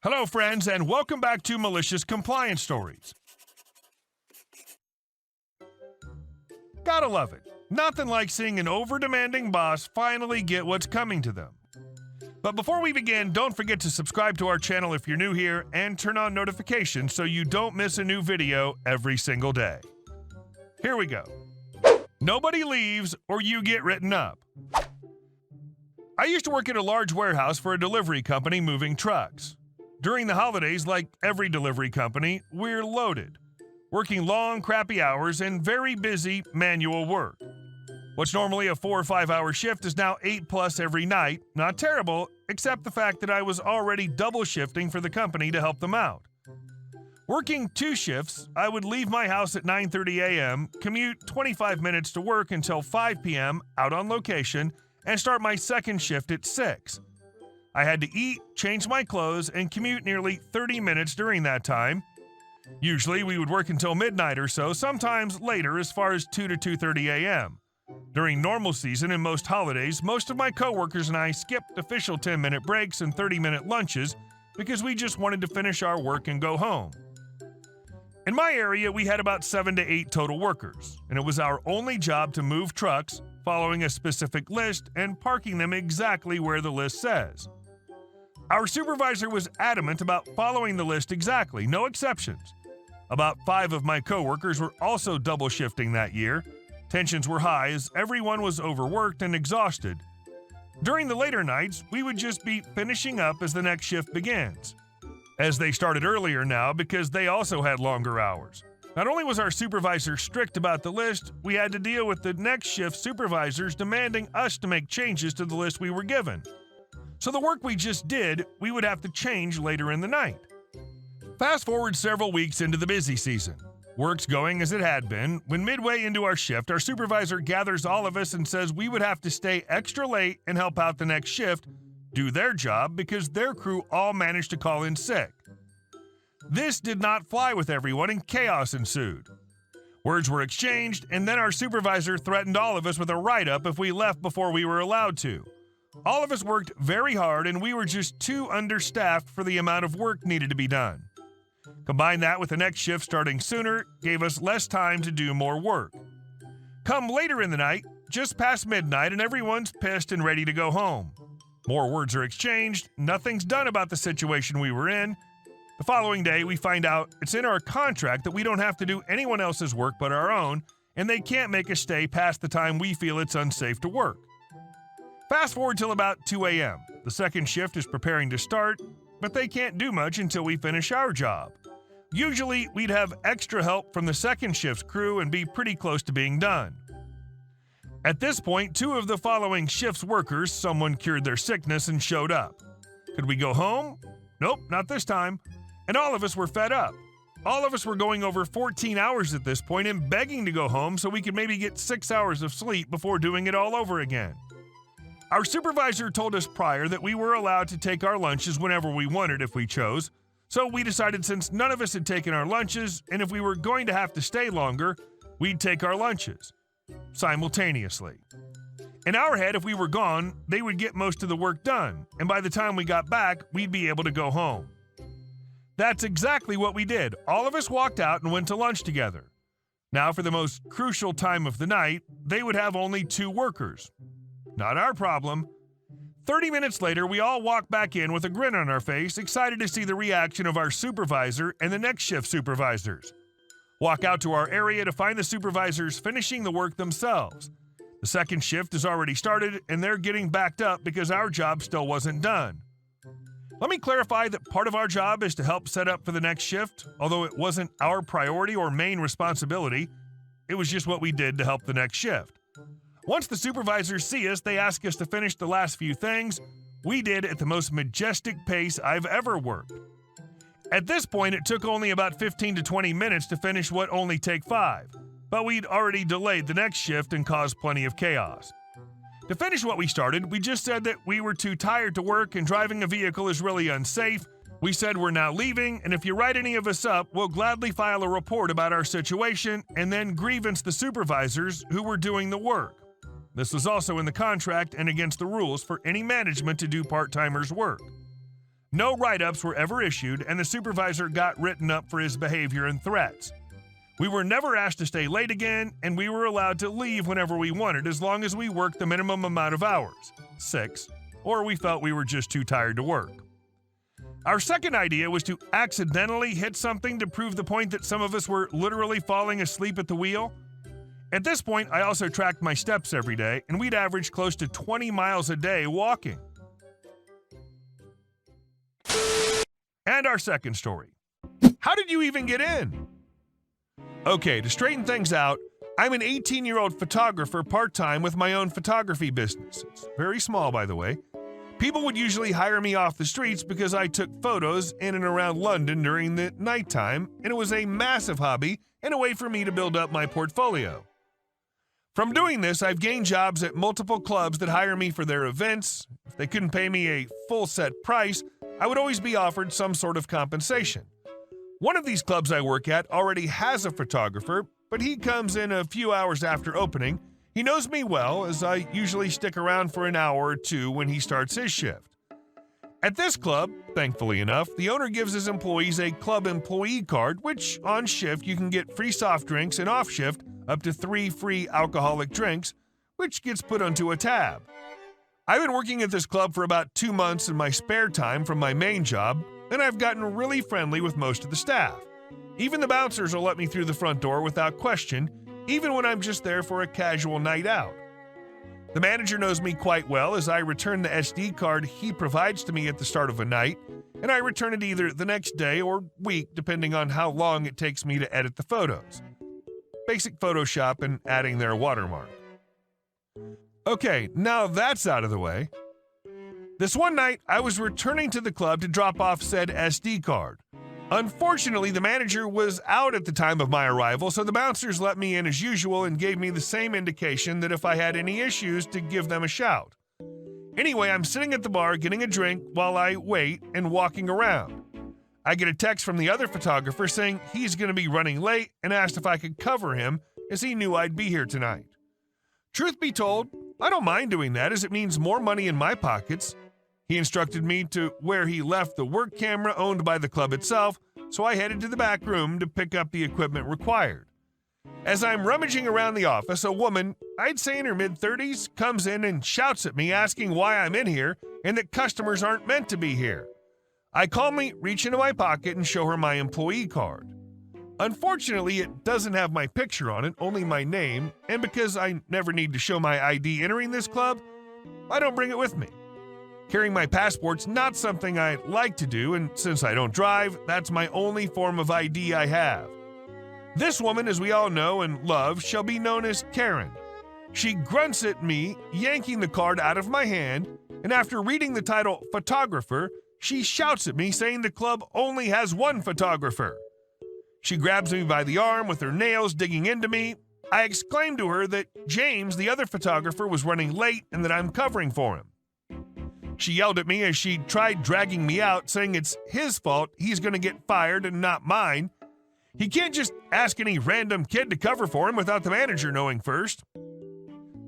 Hello, friends, and welcome back to Malicious Compliance Stories. Gotta love it. Nothing like seeing an over-demanding boss finally get what's coming to them. But before we begin, don't forget to subscribe to our channel if you're new here and turn on notifications so you don't miss a new video every single day. Here we go. Nobody leaves or you get written up. I used to work at a large warehouse for a delivery company moving trucks. During the holidays, like every delivery company, we're loaded, working long, crappy hours and very busy manual work. What's normally a 4 or 5 hour shift is now 8+ every night. Not terrible, except the fact that I was already double shifting for the company to help them out. Working 2 shifts, I would leave my house at 9:30 a.m., commute 25 minutes to work until 5 p.m. out on location, and start my second shift at 6. I had to eat, change my clothes, and commute nearly 30 minutes during that time. Usually, we would work until midnight or so, sometimes later as far as 2 to 2:30 a.m. During normal season and most holidays, most of my coworkers and I skipped official 10-minute breaks and 30-minute lunches because we just wanted to finish our work and go home. In my area, we had about 7 to 8 total workers, and it was our only job to move trucks, following a specific list and parking them exactly where the list says. Our supervisor was adamant about following the list exactly, no exceptions. About 5 of my coworkers were also double shifting that year. Tensions were high as everyone was overworked and exhausted. During the later nights, we would just be finishing up as the next shift begins, as they started earlier now because they also had longer hours. Not only was our supervisor strict about the list, we had to deal with the next shift supervisors demanding us to make changes to the list we were given. So the work we just did, we would have to change later in the night. Fast forward several weeks into the busy season. Work's going as it had been. When midway into our shift, our supervisor gathers all of us and says we would have to stay extra late and help out the next shift, do their job because their crew all managed to call in sick. This did not fly with everyone and chaos ensued. Words were exchanged, and then our supervisor threatened all of us with a write-up if we left before we were allowed to. All of us worked very hard, and we were just too understaffed for the amount of work needed to be done. Combine that with the next shift starting sooner, gave us less time to do more work. Come later in the night, just past midnight, and everyone's pissed and ready to go home. More words are exchanged, nothing's done about the situation we were in. The following day, we find out it's in our contract that we don't have to do anyone else's work but our own, and they can't make us stay past the time we feel it's unsafe to work. Fast forward till about 2 a.m. The second shift is preparing to start, but they can't do much until we finish our job. Usually, we'd have extra help from the second shift's crew and be pretty close to being done. At this point, 2 of the following shift's workers, someone cured their sickness and showed up. Could we go home? Nope, not this time. And all of us were fed up. All of us were going over 14 hours at this point and begging to go home so we could maybe get 6 hours of sleep before doing it all over again. Our supervisor told us prior that we were allowed to take our lunches whenever we wanted if we chose, so we decided since none of us had taken our lunches and if we were going to have to stay longer, we'd take our lunches simultaneously. In our head, if we were gone, they would get most of the work done, and by the time we got back, we'd be able to go home. That's exactly what we did. All of us walked out and went to lunch together. Now, for the most crucial time of the night, they would have only 2 workers. Not our problem. 30 minutes later, we all walk back in with a grin on our face, excited to see the reaction of our supervisor and the next shift supervisors. Walk out to our area to find the supervisors finishing the work themselves. The second shift has already started, and they're getting backed up because our job still wasn't done. Let me clarify that part of our job is to help set up for the next shift, although it wasn't our priority or main responsibility. It was just what we did to help the next shift. Once the supervisors see us, they ask us to finish the last few things. We did at the most majestic pace I've ever worked. At this point, it took only about 15 to 20 minutes to finish what only take 5, but we'd already delayed the next shift and caused plenty of chaos. To finish what we started, we just said that we were too tired to work and driving a vehicle is really unsafe. We said we're now leaving, and if you write any of us up, we'll gladly file a report about our situation and then grievance the supervisors who were doing the work. This was also in the contract and against the rules for any management to do part-timers' work. No write-ups were ever issued, and the supervisor got written up for his behavior and threats. We were never asked to stay late again, and we were allowed to leave whenever we wanted as long as we worked the minimum amount of hours, 6, or we felt we were just too tired to work. Our second idea was to accidentally hit something to prove the point that some of us were literally falling asleep at the wheel. At this point, I also tracked my steps every day, and we'd average close to 20 miles a day walking. And our second story. How did you even get in? Okay, to straighten things out, I'm an 18-year-old photographer part-time with my own photography business. It's very small, by the way. People would usually hire me off the streets because I took photos in and around London during the nighttime, and it was a massive hobby and a way for me to build up my portfolio. From doing this, I've gained jobs at multiple clubs that hire me for their events. If they couldn't pay me a full set price, I would always be offered some sort of compensation. One of these clubs I work at already has a photographer, but he comes in a few hours after opening. He knows me well, as I usually stick around for an hour or two when he starts his shift. At this club, thankfully enough, the owner gives his employees a club employee card, which on shift you can get free soft drinks, and off shift up to 3 free alcoholic drinks, which gets put onto a tab. I've been working at this club for about 2 months in my spare time from my main job, and I've gotten really friendly with most of the staff. Even the bouncers will let me through the front door without question, even when I'm just there for a casual night out. The manager knows me quite well, as I return the SD card he provides to me at the start of a night, and I return it either the next day or week depending on how long it takes me to edit the photos. Basic Photoshop and adding their watermark. Okay, now that's out of the way. This one night, I was returning to the club to drop off said SD card. Unfortunately, the manager was out at the time of my arrival, so the bouncers let me in as usual and gave me the same indication that if I had any issues to give them a shout. Anyway, I'm sitting at the bar getting a drink while I wait and walking around. I get a text from the other photographer saying he's going to be running late and asked if I could cover him as he knew I'd be here tonight. Truth be told, I don't mind doing that as it means more money in my pockets. He instructed me to where he left the work camera owned by the club itself, so I headed to the back room to pick up the equipment required. As I'm rummaging around the office, a woman, I'd say in her mid-30s, comes in and shouts at me asking why I'm in here and that customers aren't meant to be here. I calmly reach into my pocket and show her my employee card. Unfortunately, it doesn't have my picture on it, only my name, and because I never need to show my ID entering this club, I don't bring it with me. Carrying my passport's not something I like to do, and since I don't drive, that's my only form of ID I have. This woman, as we all know and love, shall be known as Karen. She grunts at me, yanking the card out of my hand, and after reading the title photographer, she shouts at me saying the club only has one photographer. She grabs me by the arm with her nails digging into me. I exclaim to her that James, the other photographer, was running late and that I'm covering for him. She yelled at me as she tried dragging me out, saying it's his fault, he's going to get fired and not mine. He can't just ask any random kid to cover for him without the manager knowing first.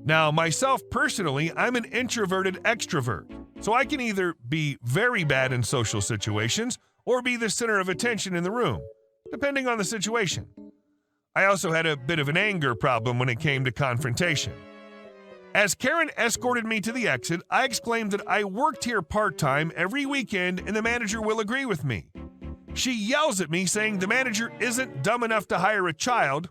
Now, myself personally, I'm an introverted extrovert, so I can either be very bad in social situations or be the center of attention in the room, depending on the situation. I also had a bit of an anger problem when it came to confrontation. As Karen escorted me to the exit, I exclaimed that I worked here part-time every weekend and the manager will agree with me. She yells at me saying the manager isn't dumb enough to hire a child.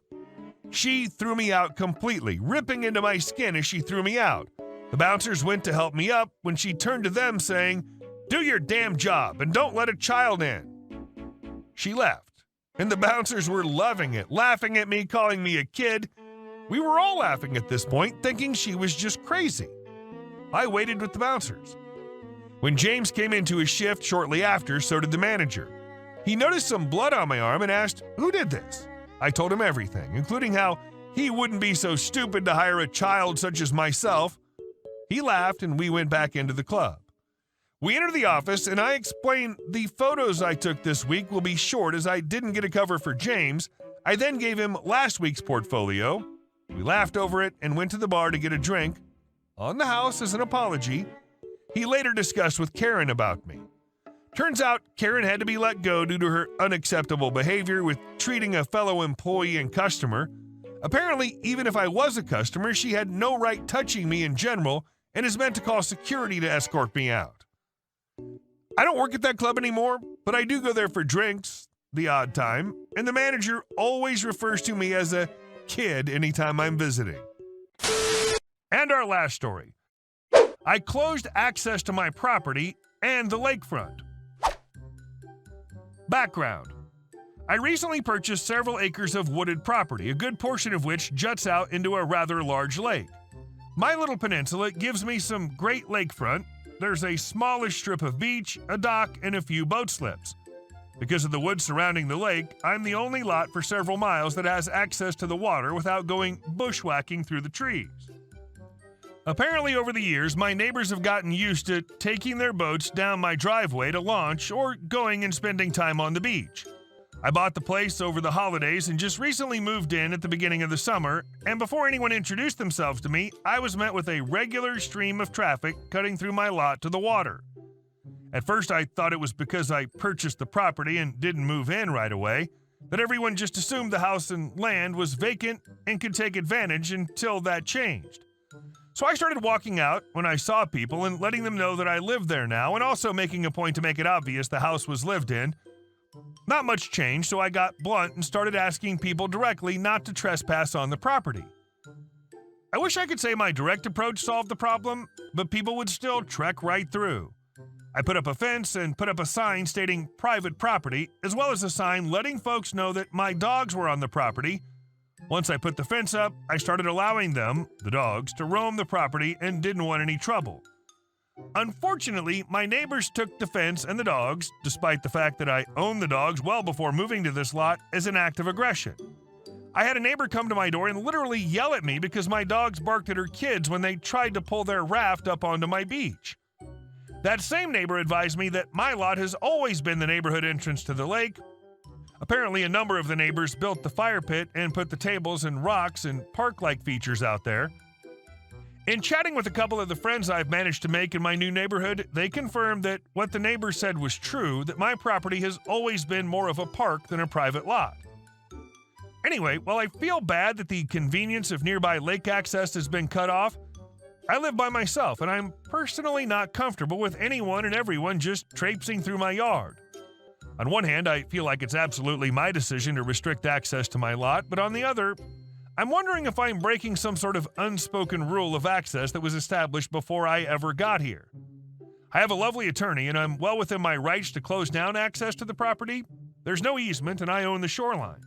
She threw me out completely, ripping into my skin as she threw me out. The bouncers went to help me up when she turned to them saying, "Do your damn job and don't let a child in." She left, and the bouncers were loving it, laughing at me, calling me a kid. We were all laughing at this point, thinking she was just crazy. I waited with the bouncers. When James came into his shift shortly after, so did the manager. He noticed some blood on my arm and asked, "Who did this?" I told him everything, including how he wouldn't be so stupid to hire a child such as myself. He laughed and we went back into the club. We entered the office and I explained the photos I took this week will be short as I didn't get a cover for James. I then gave him last week's portfolio. We laughed over it and went to the bar to get a drink. On the house as an apology, he later discussed with Karen about me. Turns out Karen had to be let go due to her unacceptable behavior with treating a fellow employee and customer. Apparently, even if I was a customer, she had no right touching me in general and is meant to call security to escort me out. I don't work at that club anymore, but I do go there for drinks, the odd time, and the manager always refers to me as a kid anytime I'm visiting. And our last story. I closed access to my property and the lakefront. Background. I recently purchased several acres of wooded property, a good portion of which juts out into a rather large lake. My little peninsula gives me some great lakefront. There's a smallish strip of beach, a dock, and a few boat slips. Because of the woods surrounding the lake, I'm the only lot for several miles that has access to the water without going bushwhacking through the trees. Apparently, over the years, my neighbors have gotten used to taking their boats down my driveway to launch or going and spending time on the beach. I bought the place over the holidays and just recently moved in at the beginning of the summer, and before anyone introduced themselves to me, I was met with a regular stream of traffic cutting through my lot to the water. At first, I thought it was because I purchased the property and didn't move in right away, that everyone just assumed the house and land was vacant and could take advantage until that changed. So I started walking out when I saw people and letting them know that I lived there now, and also making a point to make it obvious the house was lived in. Not much changed, so I got blunt and started asking people directly not to trespass on the property. I wish I could say my direct approach solved the problem, but people would still trek right through. I put up a fence and put up a sign stating private property, as well as a sign letting folks know that my dogs were on the property. Once I put the fence up, I started allowing them, the dogs, to roam the property and didn't want any trouble. Unfortunately, my neighbors took the fence and the dogs, despite the fact that I owned the dogs well before moving to this lot, as an act of aggression. I had a neighbor come to my door and literally yell at me because my dogs barked at her kids when they tried to pull their raft up onto my beach. That same neighbor advised me that my lot has always been the neighborhood entrance to the lake. Apparently, a number of the neighbors built the fire pit and put the tables and rocks and park-like features out there. In chatting with a couple of the friends I've managed to make in my new neighborhood, they confirmed that what the neighbors said was true, that my property has always been more of a park than a private lot. Anyway, while I feel bad that the convenience of nearby lake access has been cut off, I live by myself and I'm personally not comfortable with anyone and everyone just traipsing through my yard. On one hand, I feel like it's absolutely my decision to restrict access to my lot, but on the other, I'm wondering if I'm breaking some sort of unspoken rule of access that was established before I ever got here. I have a lovely attorney and I'm well within my rights to close down access to the property. There's no easement and I own the shoreline.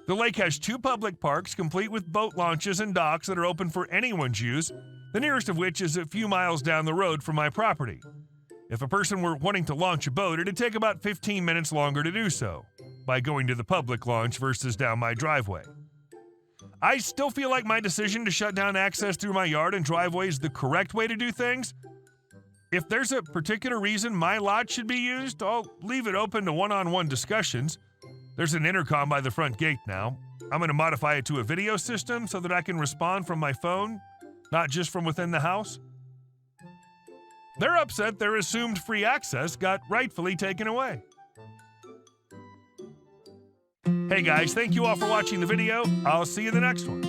The lake has 2 public parks complete with boat launches and docks that are open for anyone's use, the nearest of which is a few miles down the road from my property. If a person were wanting to launch a boat, it'd take about 15 minutes longer to do so, by going to the public launch versus down my driveway. I still feel like my decision to shut down access through my yard and driveway is the correct way to do things. If there's a particular reason my lot should be used, I'll leave it open to one-on-one discussions. There's an intercom by the front gate now. I'm going to modify it to a video system so that I can respond from my phone, not just from within the house. They're upset their assumed free access got rightfully taken away. Hey guys, thank you all for watching the video. I'll see you in the next one.